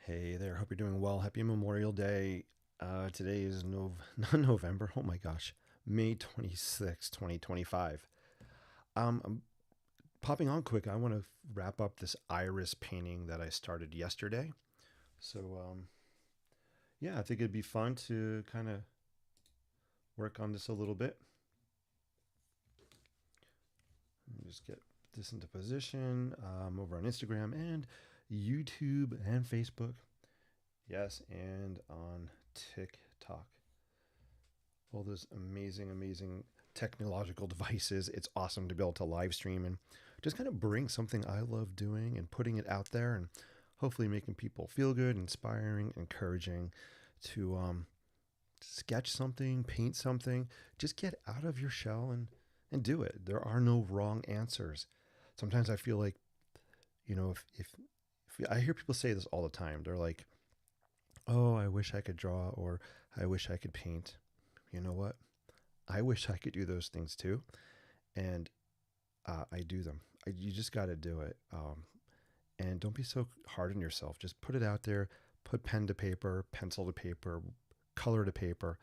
Hey there, hope you're doing well. Happy Memorial Day. Today is not November, oh my gosh, May 26th, 2025. I'm popping on quick. I want to wrap up this iris painting that I started yesterday. So, yeah, I think it'd be fun to kind of work on this a little bit. Let me just get this into position over on Instagram and YouTube and Facebook. Yes, and on TikTok. All those amazing technological devices. It's awesome to be able to live stream and just kind of bring something I love doing and putting it out there and hopefully making people feel good, inspiring, encouraging to sketch something, paint something. Just get out of your shell and do it. There are no wrong answers. Sometimes I feel like, if I hear people say this all the time, they're like, oh, I wish I could draw or I wish I could paint. You know what? I wish I could do those things too. And I do them. You just got to do it. And don't be so hard on yourself. Just put it out there, put pen to paper, pencil to paper, color to paper.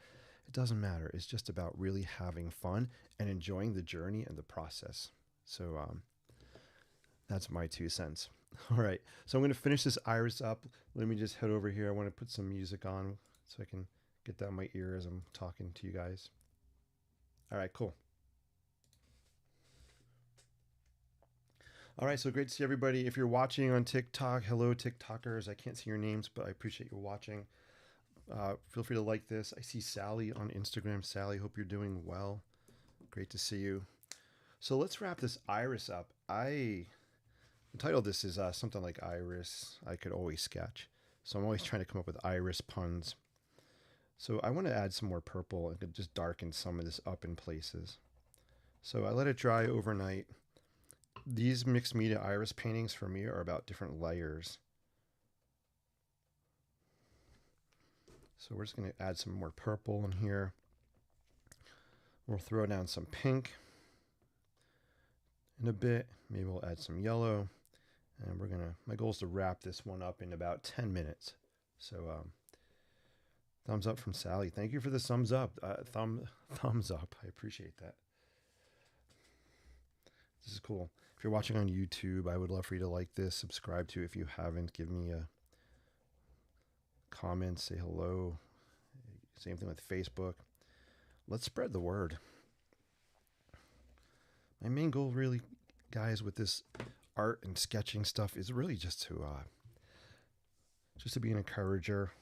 It doesn't matter. It's just about really having fun and enjoying the journey and the process. So that's my 2 cents. All right. So I'm going to finish this iris up. Let me just head over here. I want to put some music on so I can get that in my ear as I'm talking to you guys. All right, cool. All right, so great to see everybody. If you're watching on TikTok, hello TikTokers. I can't see your names, but I appreciate you watching. Feel free to like this. I see Sally on Instagram. Sally, hope you're doing well. Great to see you. So let's wrap this iris up. I entitled this is something like Iris I Could Always Sketch. So I'm always trying to come up with iris puns. So I want to add some more purple and just darken some of this up in places. So I let it dry overnight. These mixed media iris paintings for me are about different layers. So we're just going to add some more purple in here. We'll throw down some pink in a bit. Maybe we'll add some yellow. And my goal is to wrap this one up in about 10 minutes. So thumbs up from Sally. Thank you for the thumbs up. Thumbs up. I appreciate that. This is cool. If you're watching on YouTube, I would love for you to like this, subscribe to it if you haven't. Give me a comment, say hello. Same thing with Facebook. Let's spread the word. My main goal, really, guys, with this art and sketching stuff is really just to be an encourager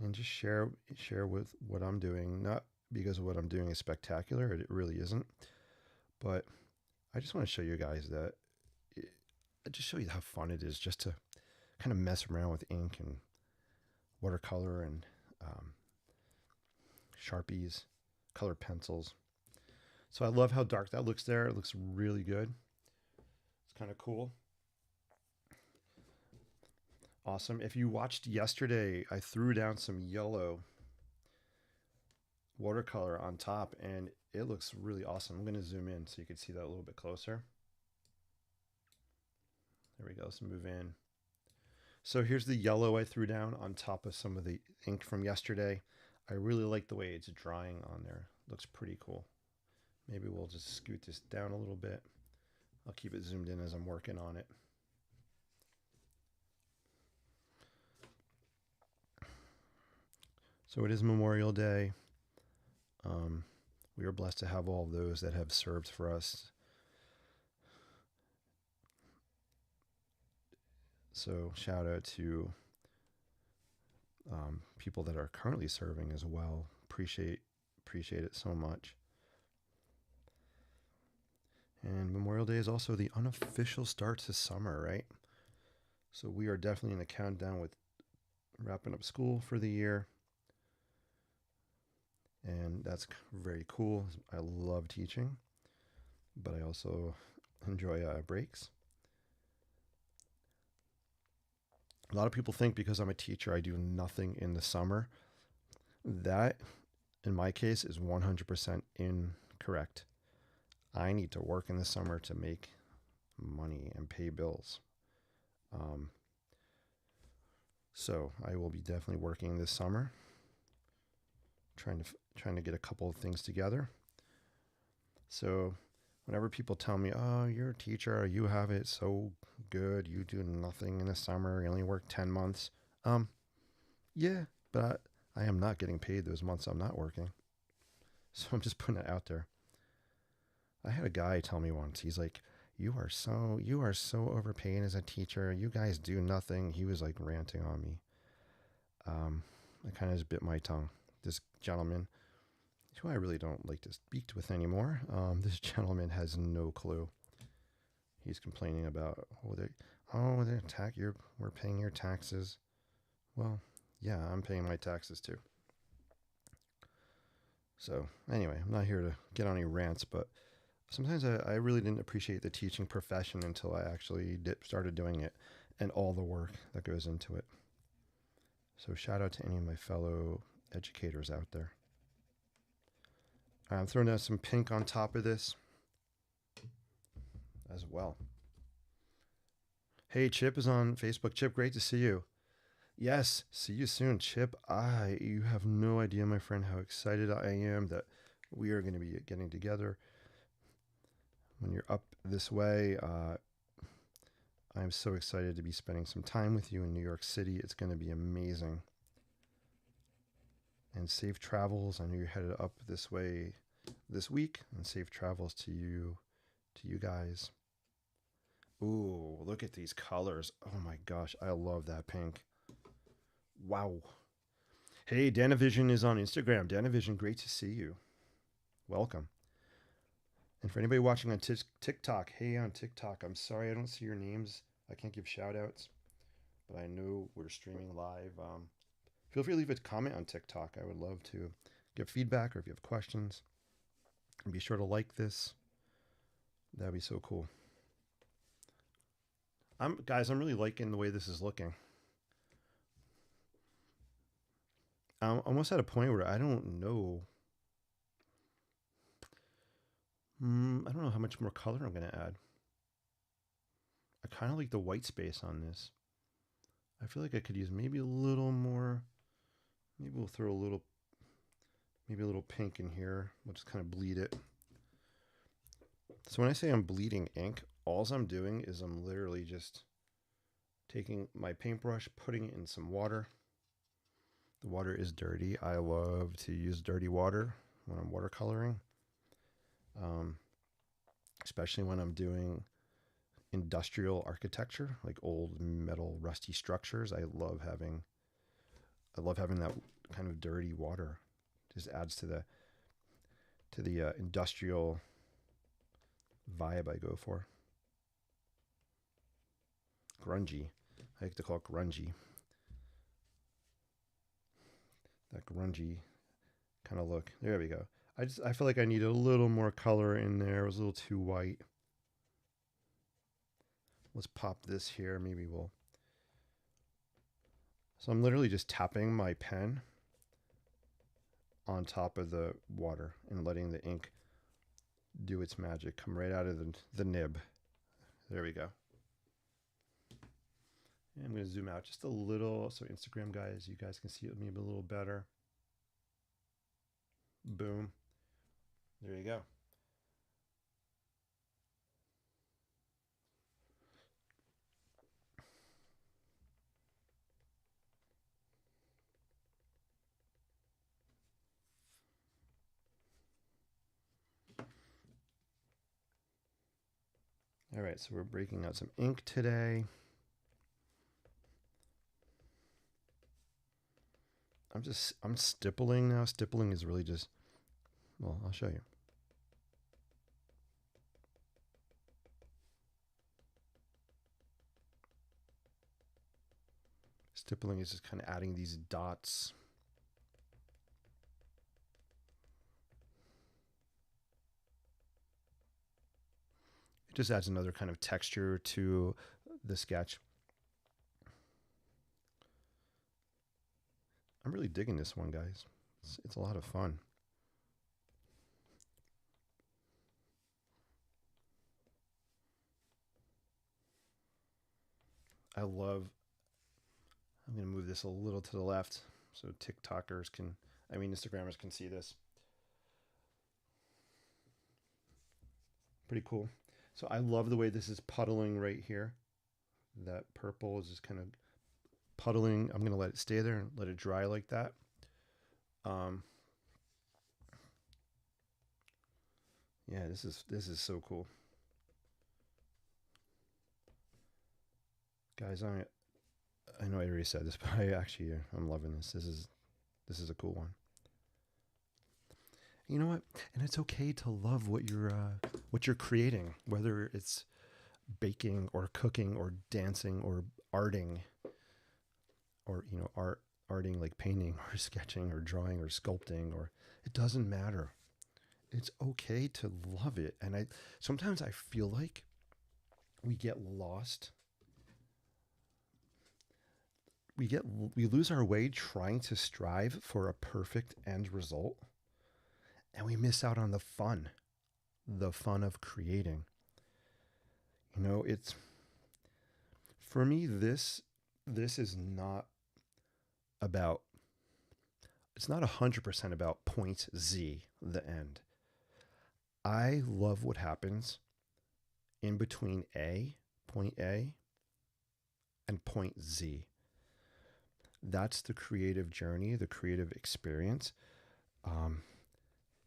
and just share with what I'm doing. Not because what I'm doing is spectacular, it really isn't. But I just want to show you guys that just show you how fun it is just to kind of mess around with ink and watercolor and Sharpies, colored pencils. So I love how dark that looks there. It looks really good. It's kind of cool. Awesome. If you watched yesterday, I threw down some yellow watercolor on top and it looks really awesome. I'm going to zoom in so you can see that a little bit closer. There we go. Let's move in. So here's the yellow I threw down on top of some of the ink from yesterday. I really like the way it's drying on there. Looks pretty cool. Maybe we'll just scoot this down a little bit. I'll keep it zoomed in as I'm working on it. So it is Memorial Day. We are blessed to have all of those that have served for us. So shout out to people that are currently serving as well. Appreciate it so much. And Memorial Day is also the unofficial start to summer, right? So we are definitely in the countdown with wrapping up school for the year. And that's very cool. I love teaching, but I also enjoy breaks. A lot of people think because I'm a teacher, I do nothing in the summer. That, in my case, is 100% incorrect. I need to work in the summer to make money and pay bills. So I will be definitely working this summer, trying to get a couple of things together. So whenever people tell me, "Oh, you're a teacher, you have it so good, you do nothing in the summer, you only work 10 months." Um, yeah, but I am not getting paid those months I'm not working. So I'm just putting it out there. I had a guy tell me once, he's like, you are so overpaid as a teacher. You guys do nothing." He was like ranting on me. I kind of just bit my tongue. This gentleman, who I really don't like to speak with anymore, this gentleman has no clue. He's complaining about, we're paying your taxes. Well, yeah, I'm paying my taxes too. So anyway, I'm not here to get on any rants, but sometimes I really didn't appreciate the teaching profession until I actually started doing it and all the work that goes into it. So shout out to any of my fellow educators out there. I'm throwing down some pink on top of this as well. Hey, Chip is on Facebook. Chip, great to see you. Yes, see you soon, Chip. You have no idea, my friend, how excited I am that we are going to be getting together. When you're up this way, I'm so excited to be spending some time with you in New York City. It's going to be amazing. And safe travels. I know you're headed up this way this week, and safe travels to you guys. Ooh, look at these colors. Oh my gosh, I love that pink. Wow. Hey, Danavision is on Instagram. Danavision, great to see you. Welcome. And for anybody watching on TikTok, hey, on TikTok, I'm sorry I don't see your names. I can't give shout outs, but I know we're streaming live. Feel free to leave a comment on TikTok. I would love to give feedback, or if you have questions. And be sure to like this. That'd be so cool. I'm really liking the way this is looking. I'm almost at a point where I don't know. I don't know how much more color I'm going to add. I kind of like the white space on this. I feel like I could use maybe a little more. Maybe we'll throw maybe a little pink in here. We'll just kind of bleed it. So when I say I'm bleeding ink, all I'm doing is I'm literally just taking my paintbrush, putting it in some water. The water is dirty. I love to use dirty water when I'm watercoloring, especially when I'm doing industrial architecture, like old metal rusty structures. I love having that kind of dirty water. Just adds to the industrial vibe I go for. Grungy. I like to call it grungy. That grungy kind of look. There we go. I feel like I need a little more color in there. It was a little too white. Let's pop this here. Maybe we'll. So I'm literally just tapping my pen on top of the water and letting the ink do its magic. Come right out of the nib. There we go. And I'm going to zoom out just a little so Instagram guys, you guys can see it maybe a little better. Boom. There you go. All right, so we're breaking out some ink today. I'm stippling now. Stippling is really just, well, I'll show you. Stippling is just kind of adding these dots. It just adds another kind of texture to the sketch. I'm really digging this one, guys. It's a lot of fun. I love I'm going to move this a little to the left so Instagrammers can see this. Pretty cool. So I love the way this is puddling right here. That purple is just kind of puddling. I'm going to let it stay there and let it dry like that. Yeah, this is so cool. Guys, I know I already said this, but I'm loving this. This is a cool one. You know what? And it's okay to love what you're creating, whether it's baking or cooking or dancing or arting, or arting like painting or sketching or drawing or sculpting, or it doesn't matter. It's okay to love it. And sometimes I feel like we get lost. We lose our way trying to strive for a perfect end result, and we miss out on the fun of creating. It's, for me, this is not about, it's not 100% about point Z, the end. I love what happens in between point A, and point Z. That's the creative journey, the creative experience.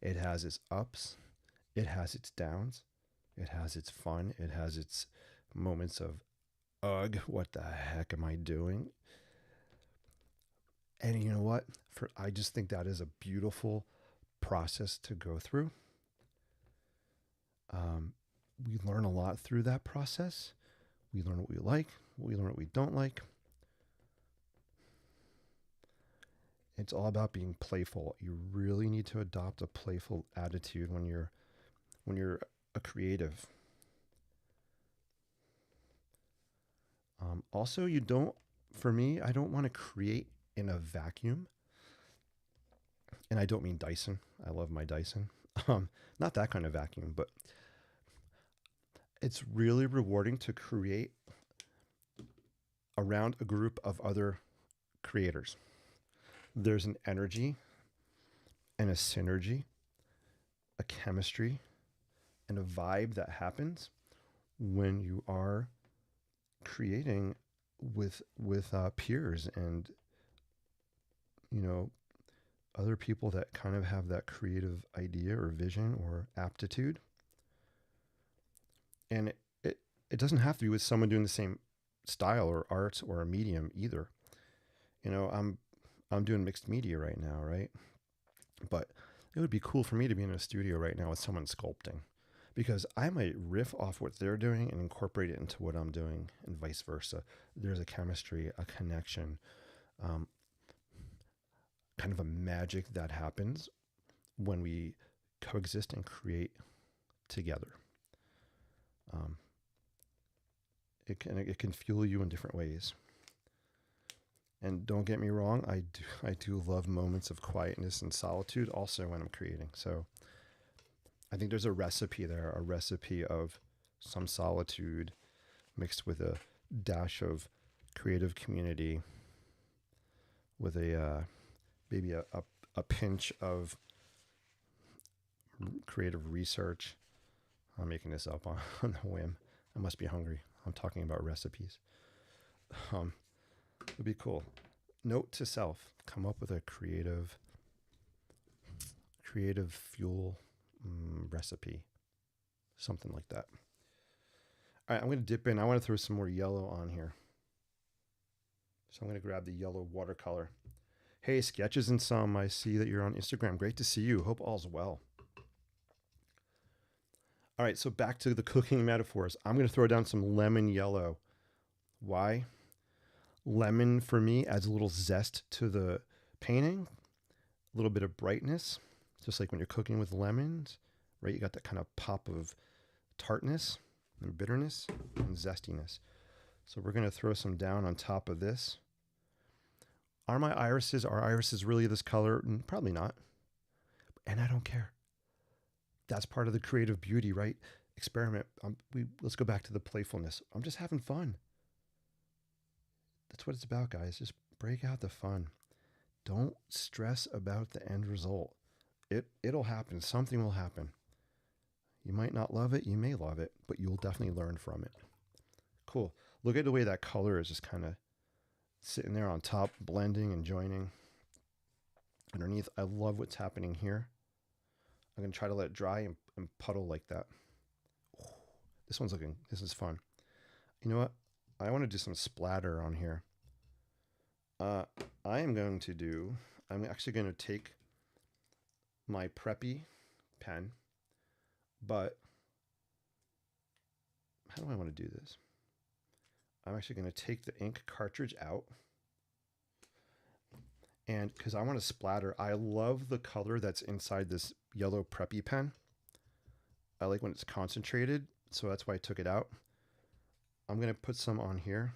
It has its ups, it has its downs, it has its fun, it has its moments of, ugh, what the heck am I doing? And you know what? I just think that is a beautiful process to go through. We learn a lot through that process. We learn what we like, we learn what we don't like. It's all about being playful. You really need to adopt a playful attitude when you're a creative. Also, for me, I don't want to create in a vacuum. And I don't mean Dyson. I love my Dyson. Not that kind of vacuum, but it's really rewarding to create around a group of other creators. There's an energy and a synergy, a chemistry, and a vibe that happens when you are creating with peers and other people that kind of have that creative idea or vision or aptitude. And it doesn't have to be with someone doing the same style or art or a medium either. I'm doing mixed media right now, right? But it would be cool for me to be in a studio right now with someone sculpting, because I might riff off what they're doing and incorporate it into what I'm doing, and vice versa. There's a chemistry, a connection, kind of a magic that happens when we coexist and create together. It can fuel you in different ways. And don't get me wrong, I do love moments of quietness and solitude also when I'm creating. So I think there's a recipe there, a recipe of some solitude mixed with a dash of creative community, with maybe a pinch of creative research. I'm making this up on a whim. I must be hungry. I'm talking about recipes. It'd be cool. Note to self: come up with a creative fuel recipe, something like that. All right, I'm going to dip in. I want to throw some more yellow on here. So I'm going to grab the yellow watercolor. Hey, Sketches and Some, I see that you're on Instagram. Great to see you. Hope all's well. All right, so back to the cooking metaphors. I'm going to throw down some lemon yellow. Why? Lemon, for me, adds a little zest to the painting, a little bit of brightness, just like when you're cooking with lemons, right? You got that kind of pop of tartness and bitterness and zestiness. So we're going to throw some down on top of this. Are irises really this color? Probably not. And I don't care. That's part of the creative beauty, right? Experiment. Let's go back to the playfulness. I'm just having fun. That's what it's about, guys. Just break out the fun. Don't stress about the end result. It'll happen. Something will happen. You might not love it, you may love it, but you'll definitely learn from it. Cool. Look at the way that color is just kind of sitting there on top, blending and joining. Underneath, I love what's happening here. I'm going to try to let it dry and puddle like that. This is fun. You know what? I want to do some splatter on here. I'm actually going to take my Preppy pen, but how do I want to do this? I'm actually going to take the ink cartridge out. And because I want to splatter, I love the color that's inside this yellow Preppy pen. I like when it's concentrated, so that's why I took it out. I'm going to put some on here.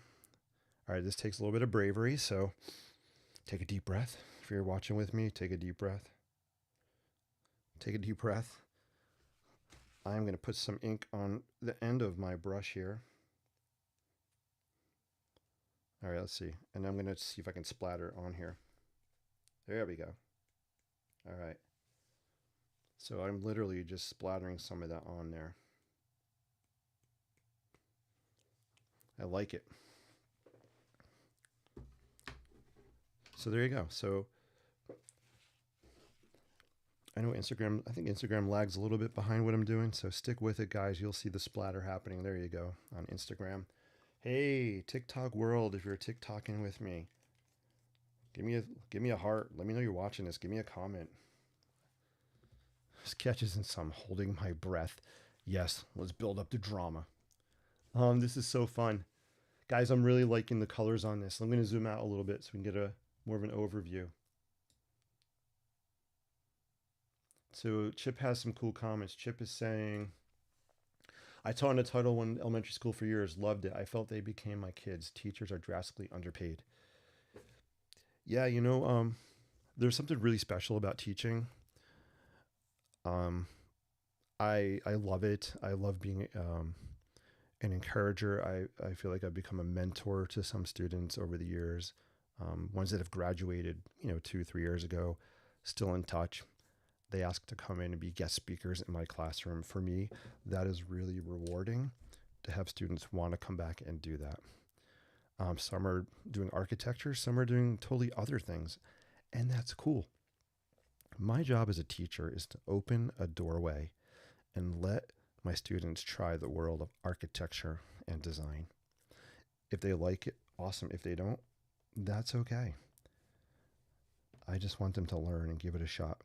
All right, this takes a little bit of bravery, so take a deep breath. If you're watching with me, take a deep breath. Take a deep breath. I'm going to put some ink on the end of my brush here. All right, let's see. And I'm going to see if I can splatter on here. There we go. All right. So I'm literally just splattering some of that on there. I like it. So there you go. So I know I think Instagram lags a little bit behind what I'm doing, so stick with it, guys. You'll see the splatter happening. There you go on Instagram. Hey, TikTok world, if you're TikToking with me, give me a heart. Let me know you're watching this. Give me a comment. Sketches and some holding my breath. Yes, let's build up the drama. This is so fun. Guys, I'm really liking the colors on this. I'm going to zoom out a little bit so we can get a more of an overview. So Chip has some cool comments. Chip is saying, I taught in a Title I elementary school for years, loved it. I felt they became my kids. Teachers are drastically underpaid. Yeah, you know, there's something really special about teaching. I love it. I love being an encourager. I feel like I've become a mentor to some students over the years. Ones that have graduated, 2-3 years ago, still in touch. They ask to come in and be guest speakers in my classroom. For me, that is really rewarding to have students want to come back and do that. Some are doing architecture, some are doing totally other things, and that's cool. My job as a teacher is to open a doorway and let my students try the world of architecture and design. If they like it, awesome. If they don't, that's okay. I just want them to learn and give it a shot.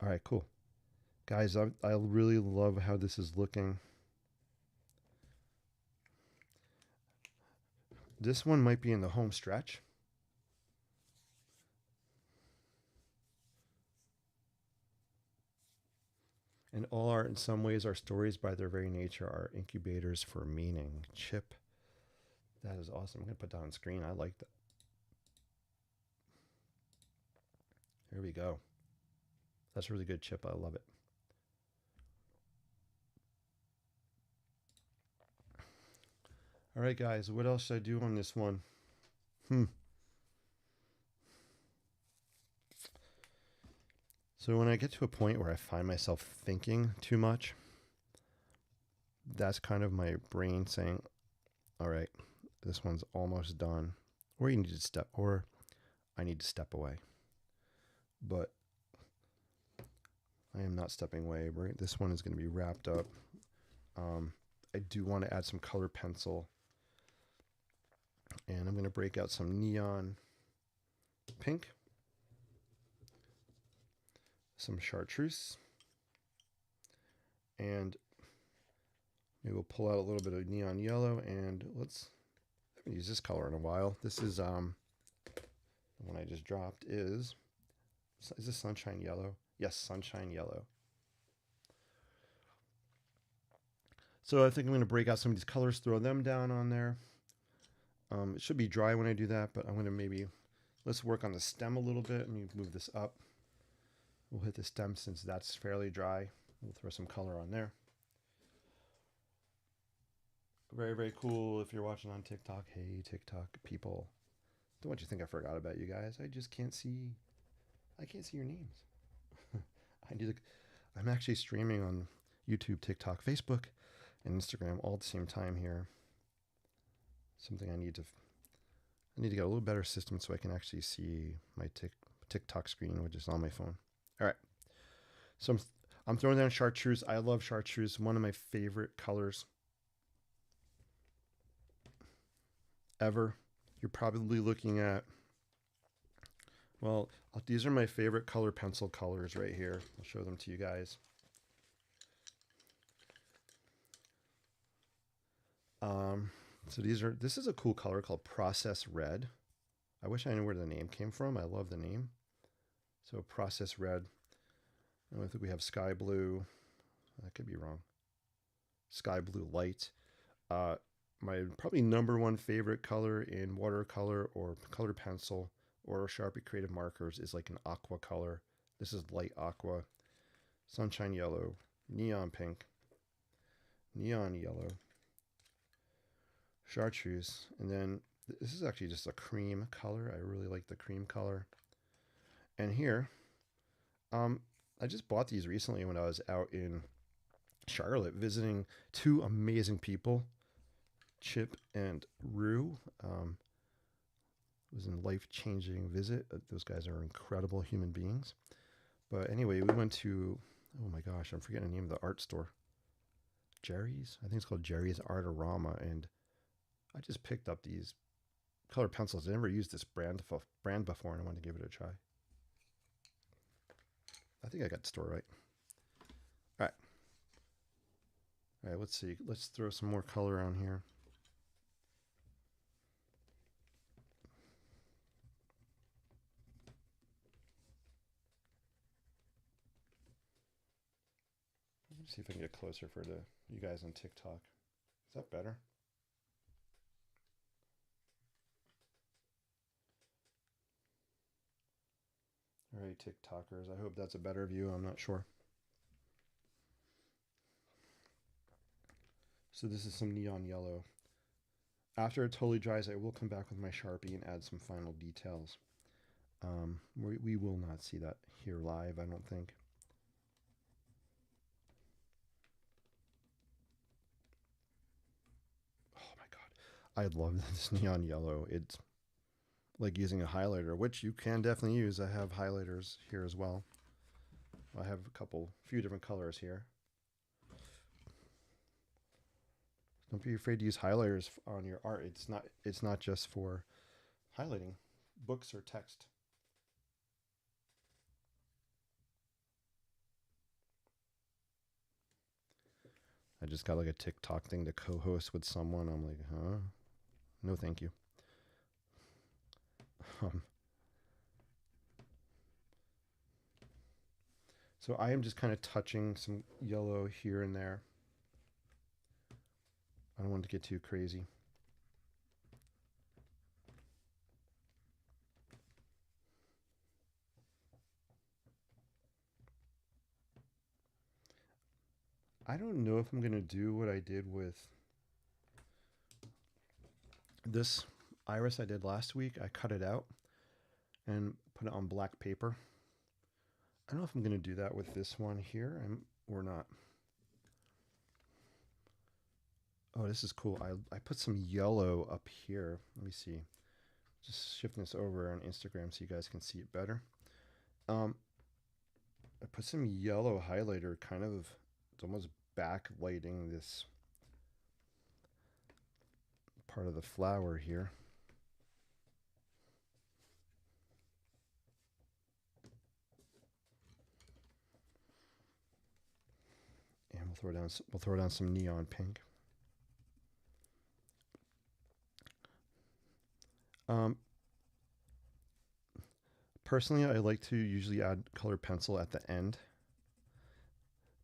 All right, cool. Guys, I really love how this is looking. This one might be in the home stretch. And all art, in some ways, our stories by their very nature are incubators for meaning. Chip, that is awesome. I'm going to put that on screen. I like that. Here we go. That's really good, Chip. I love it. All right, guys. What else should I do on this one? So when I get to a point where I find myself thinking too much, that's kind of my brain saying, all right, this one's almost done. Or I need to step away. But I am not stepping away. This one is going to be wrapped up. I do want to add some color pencil. And I'm going to break out some neon pink, some chartreuse, and maybe we'll pull out a little bit of neon yellow, and I haven't used this color in a while. This is the one I just dropped is this sunshine yellow? Yes, sunshine yellow. So I think I'm going to break out some of these colors, throw them down on there. It should be dry when I do that, but I'm going to let's work on the stem a little bit. Let me move this up. We'll hit the stem since that's fairly dry. We'll throw some color on there. Very, very cool. If you're watching on TikTok, hey, TikTok people. Don't want you to think I forgot about you guys. I just can't see. I can't see your names. I need to. I'm actually streaming on YouTube, TikTok, Facebook, and Instagram all at the same time here. Something I need to. I need to get a little better system so I can actually see my TikTok screen, which is on my phone. All right. So I'm throwing down chartreuse. I love chartreuse. One of my favorite colors ever. You're probably looking at, well, these are my favorite color pencil colors right here. I'll show them to you guys. So this is a cool color called Process Red. I wish I knew where the name came from. I love the name. So Process Red. I think we have Sky Blue. I could be wrong. Sky Blue Light. My probably number one favorite color in watercolor or color pencil or Sharpie Creative Markers is like an aqua color. This is light aqua, sunshine yellow, neon pink, neon yellow, chartreuse, and then this is actually just a cream color. I really like the cream color. And here, I just bought these recently when I was out in Charlotte visiting two amazing people, Chip and Rue. It was a life-changing visit. Those guys are incredible human beings. But anyway, we went to, oh my gosh, I'm forgetting the name of the art store. Jerry's? I think it's called Jerry's Artorama. And I just picked up these color pencils. I never used this brand before, and I wanted to give it a try. I think I got the store right. All right. All right, let's see. Let's throw some more color on here. Let's see if I can get closer for you guys on TikTok. Is that better? All right, TikTokers. I hope that's a better view. I'm not sure. So this is some neon yellow. After it totally dries, I will come back with my Sharpie and add some final details. We will not see that here live, I don't think. Oh my god. I love this neon yellow. It's like using a highlighter, which you can definitely use. I have highlighters here as well. I have a few different colors here. Don't be afraid to use highlighters on your art. It's not just for highlighting books or text. I just got like a TikTok thing to co-host with someone. I'm like, huh? No, thank you. So I am just kind of touching some yellow here and there. I don't want to get too crazy. I don't know if I'm going to do what I did with this iris I did last week. I cut it out and put it on black paper. I don't know if I'm going to do that with this one here or not. Oh, this is cool. I put some yellow up here. Let me see. Just shifting this over on Instagram so you guys can see it better. I put some yellow highlighter, kind of, it's almost backlighting this part of the flower here. And we'll throw down some neon pink. Personally, I like to usually add colored pencil at the end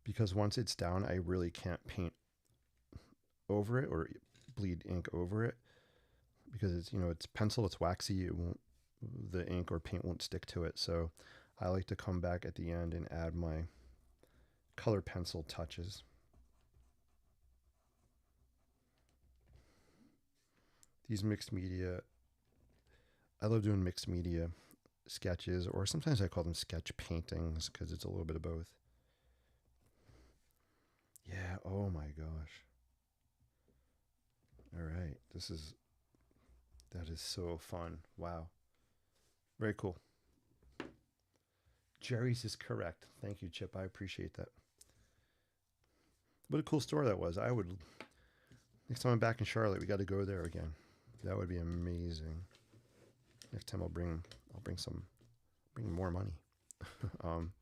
because once it's down, I really can't paint over it or bleed ink over it because it's pencil, it's waxy, the ink or paint won't stick to it. So I like to come back at the end and add my color pencil touches. These mixed media, I love doing mixed media sketches, or sometimes I call them sketch paintings because it's a little bit of both. Yeah, oh my gosh. All right. That is so fun. Wow. Very cool. Jerry's is correct. Thank you, Chip. I appreciate that. What a cool store that was. I would next time I'm back in Charlotte, we got to go there again. That would be amazing. Next time I'll bring more money. um,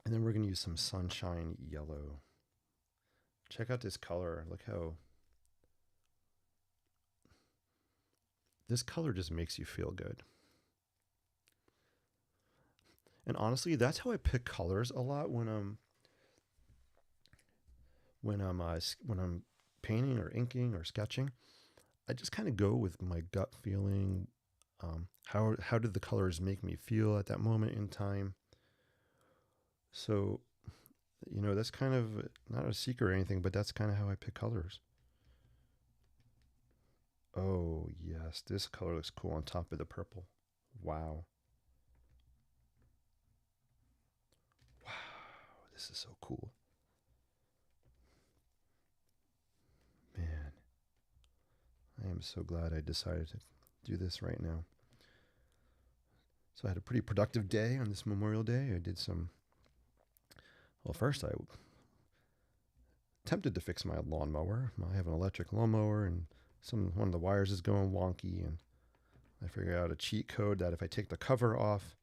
and then we're gonna use some sunshine yellow. Check out this color. Look how this color just makes you feel good. And honestly, that's how I pick colors a lot when I'm painting or inking or sketching. I just kind of go with my gut feeling. How did the colors make me feel at that moment in time? So, that's kind of not a secret or anything, but that's kind of how I pick colors. Oh, yes, this color looks cool on top of the purple. Wow. Wow, this is so cool. Man, I am so glad I decided to do this right now. So I had a pretty productive day on this Memorial Day. I did well, first I attempted to fix my lawnmower. I have an electric lawnmower and one of the wires is going wonky, and I figured out a cheat code that if I take the cover off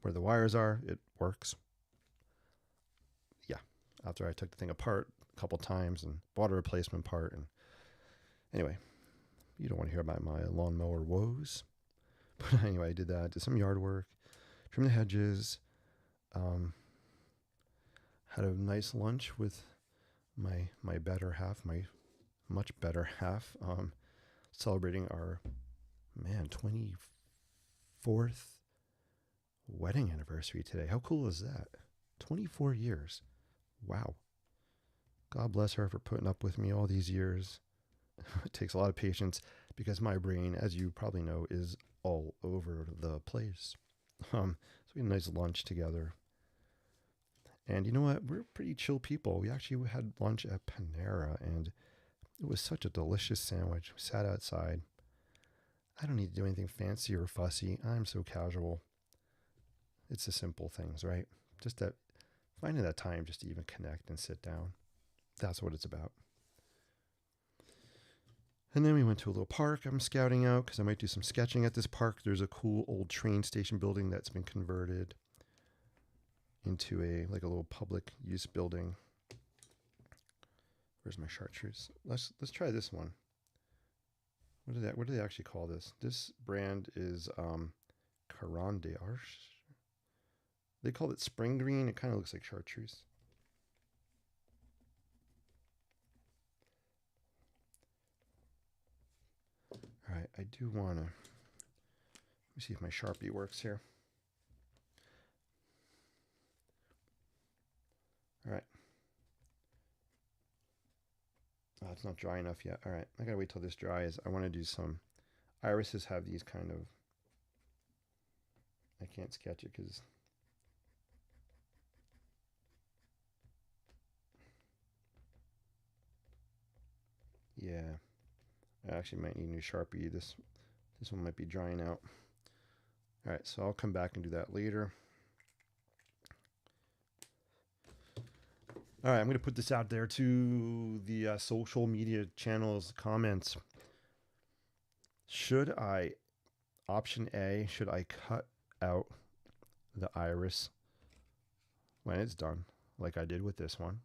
where the wires are, it works. Yeah. After I took the thing apart a couple times and bought a replacement part, and anyway, you don't want to hear about my lawnmower woes. But anyway, I did that, did some yard work, trimmed the hedges, had a nice lunch with my better half, my much better half, celebrating our 24th wedding anniversary today. How cool is that? 24 years. Wow. God bless her for putting up with me all these years. It takes a lot of patience because my brain, as you probably know, is all over the place. So we had a nice lunch together. And you know what? We're pretty chill people. We actually had lunch at Panera, and it was such a delicious sandwich. We sat outside. I don't need to do anything fancy or fussy. I'm so casual. It's the simple things, right? Just that finding that time just to even connect and sit down. That's what it's about. And then we went to a little park I'm scouting out because I might do some sketching at this park. There's a cool old train station building that's been converted into a little public use building. Where's my chartreuse? Let's try this one. What do they actually call this? This brand is Caron d'Arche. They call it spring green. It kind of looks like chartreuse. All right, I do want to. Let me see if my Sharpie works here. All right. Oh, it's not dry enough yet. All right, I gotta wait till this dries. I want to do some. Irises have these kind of. I can't sketch it because. Yeah, I actually might need a new Sharpie. This one might be drying out. All right, so I'll come back and do that later. All right, I'm going to put this out there to the social media channels comments. Option A, should I cut out the iris when it's done, like I did with this one?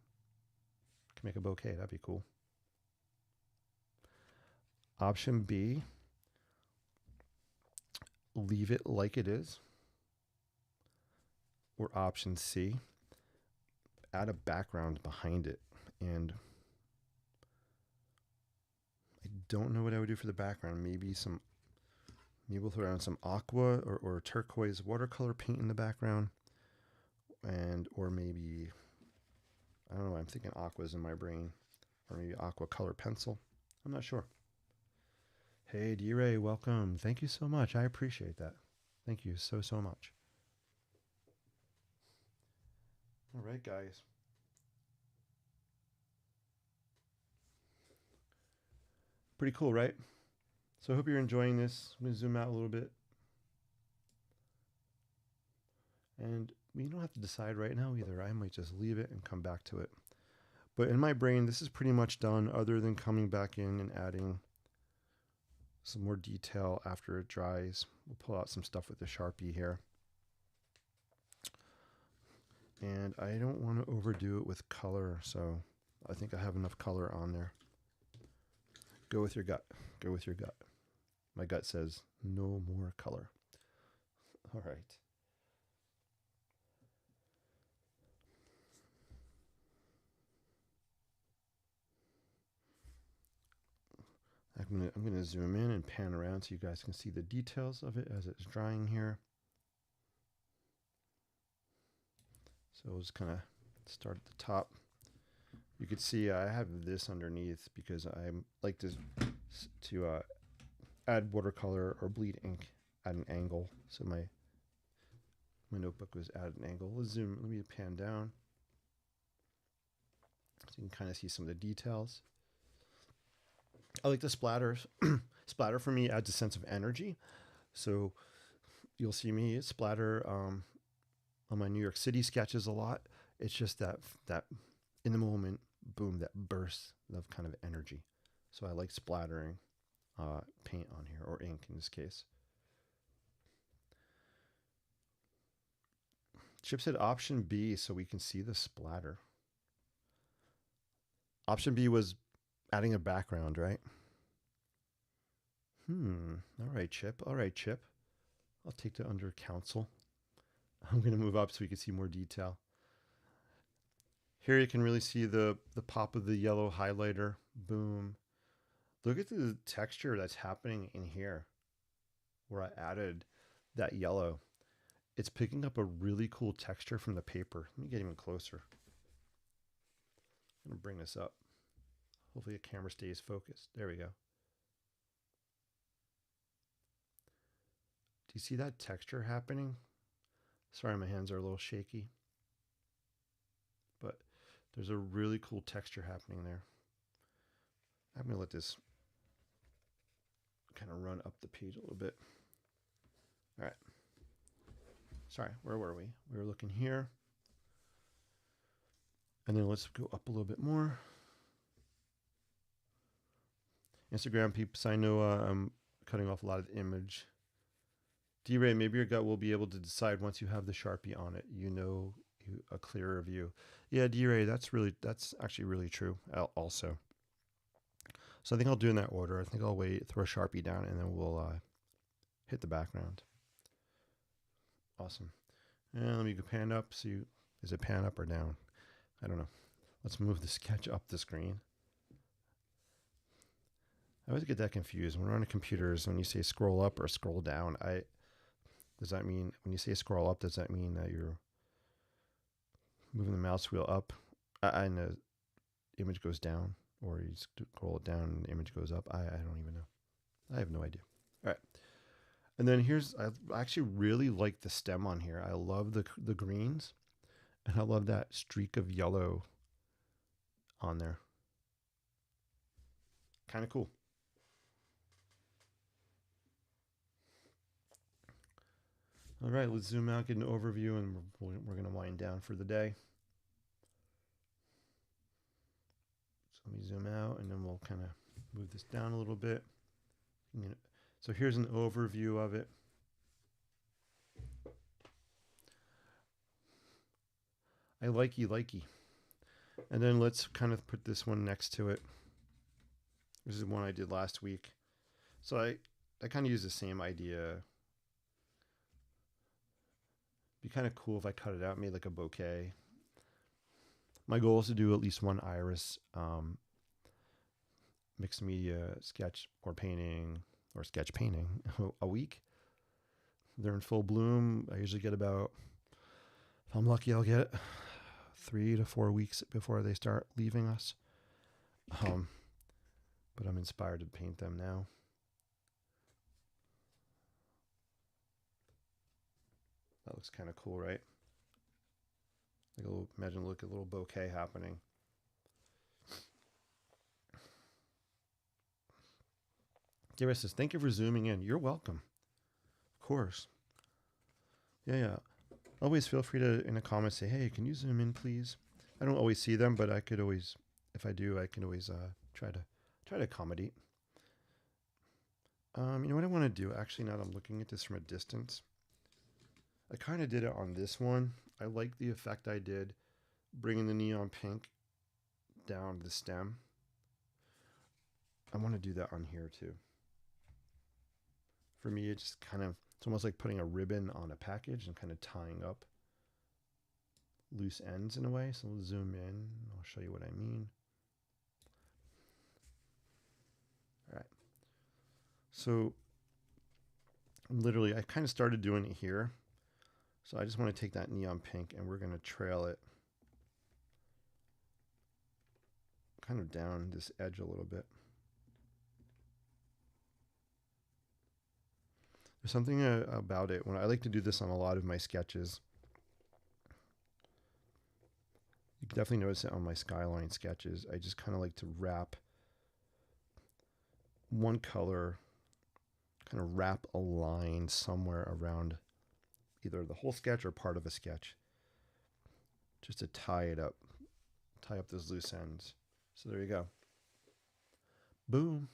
I can make a bouquet, that'd be cool. Option B, leave it like it is. Or option C, add a background behind it. And I don't know what I would do for the background. Maybe we'll throw down some aqua or turquoise watercolor paint in the background. Or maybe, I don't know, I'm thinking aqua's in my brain. Or maybe aqua color pencil. I'm not sure. Hey, D-Ray, welcome. Thank you so much. I appreciate that. Thank you so, so much. All right, guys. Pretty cool, right? So I hope you're enjoying this. I'm going to zoom out a little bit. And you don't have to decide right now either. I might just leave it and come back to it. But in my brain, this is pretty much done other than coming back in and adding some more detail after it dries. We'll pull out some stuff with the Sharpie here. And I don't want to overdo it with color, so I think I have enough color on there. Go with your gut. Go with your gut. My gut says no more color. All right. I'm gonna zoom in and pan around so you guys can see the details of it as it's drying here. So we'll just kind of start at the top. You can see I have this underneath because I like to add watercolor or bleed ink at an angle. So my notebook was at an angle. Let's zoom. Let me pan down so you can kind of see some of the details. I like the splatters. Splatter for me adds a sense of energy. So you'll see me splatter on my New York City sketches a lot. It's just that in the moment, boom, that burst of kind of energy. So I like splattering paint on here, or ink in this case. Chip said option B so we can see the splatter. Option B was adding a background, right? All right, Chip. All right, Chip. I'll take that under counsel. I'm going to move up so we can see more detail. Here you can really see the pop of the yellow highlighter. Boom. Look at the texture that's happening in here where I added that yellow. It's picking up a really cool texture from the paper. Let me get even closer. I'm going to bring this up. Hopefully the camera stays focused. There we go. Do you see that texture happening? Sorry, my hands are a little shaky. But there's a really cool texture happening there. I'm going to let this kind of run up the page a little bit. All right. Sorry, where were we? We were looking here. And then let's go up a little bit more. Instagram peeps, I know I'm cutting off a lot of the image. D-Ray, maybe your gut will be able to decide once you have the Sharpie on it. You know a clearer view. Yeah, D-Ray, that's actually really true also. So I think I'll do in that order. I think I'll wait, throw a Sharpie down, and then we'll hit the background. Awesome. And let me go pan up. See, is it pan up or down? I don't know. Let's move the sketch up the screen. I always get that confused when we're on computers. When you say scroll up or scroll down, does that mean when you say scroll up? Does that mean that you're moving the mouse wheel up and the image goes down, or you scroll it down and the image goes up? I don't even know. I have no idea. All right. And then I actually really like the stem on here. I love the greens, and I love that streak of yellow on there. Kind of cool. All right, let's zoom out, get an overview, and we're going to wind down for the day. So let me zoom out, and then we'll kind of move this down a little bit. So here's an overview of it. I likey. And then let's kind of put this one next to it. This is one I did last week. So I kind of use the same idea. Be kind of cool if I cut it out, made like a bouquet. My goal is to do at least one iris mixed media sketch or painting or sketch painting a week. They're in full bloom. I usually get about, if I'm lucky, I'll get 3 to 4 weeks before they start leaving us. But I'm inspired to paint them now. That looks kind of cool, right? Like a little, imagine look a little bouquet happening. Dara says, thank you for zooming in. You're welcome. Of course. Yeah. Always feel free to, in a comment, say, hey, can you zoom in, please? I don't always see them, but I could always, if I do, I can always try to accommodate. You know what I want to do? Actually, now that I'm looking at this from a distance, I kind of did it on this one. I like the effect I did, bringing the neon pink down the stem. I want to do that on here too. For me, it's just kind of, it's almost like putting a ribbon on a package and kind of tying up loose ends in a way. So we'll zoom in. I'll show you what I mean. All right. So literally, I kind of started doing it here. So I just want to take that neon pink and we're going to trail it kind of down this edge a little bit. There's something about it when I like to do this on a lot of my sketches. You can definitely notice it on my skyline sketches. I just kind of like to wrap one color, kind of wrap a line somewhere around either the whole sketch or part of a sketch, just to tie it up, tie up those loose ends. So there you go. Boom.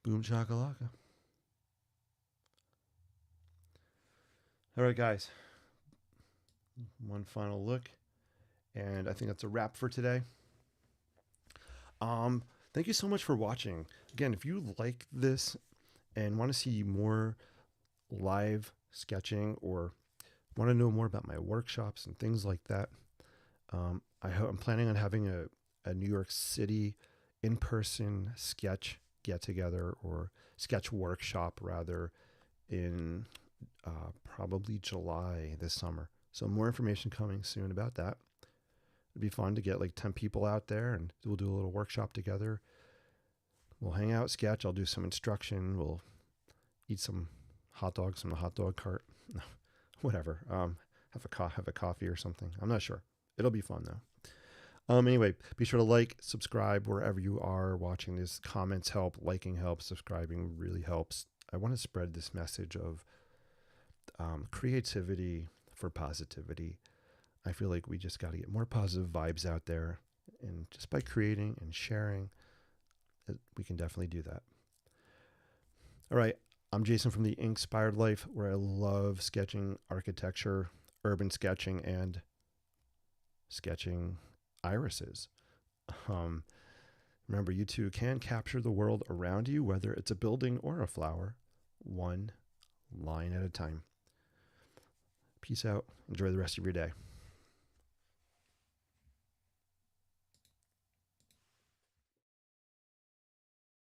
Boom chakalaka. All right, guys. One final look. And I think that's a wrap for today. Thank you so much for watching. Again, if you like this and want to see more live sketching or want to know more about my workshops and things like that, I'm planning on having a New York City in-person sketch get-together or sketch workshop rather in probably July this summer. So more information coming soon about that. It'd be fun to get like 10 people out there and we'll do a little workshop together. We'll hang out, sketch. I'll do some instruction. We'll eat some hot dogs from the hot dog cart. Whatever. Have a coffee or something. I'm not sure. It'll be fun though. Anyway, be sure to like, subscribe wherever you are watching this. Comments help, liking helps, subscribing really helps. I want to spread this message of creativity for positivity. I feel like we just got to get more positive vibes out there. And just by creating and sharing, we can definitely do that. All right. I'm Jason from The Inspired Life, where I love sketching architecture, urban sketching, and sketching irises. Remember, you too can capture the world around you, whether it's a building or a flower, one line at a time. Peace out. Enjoy the rest of your day.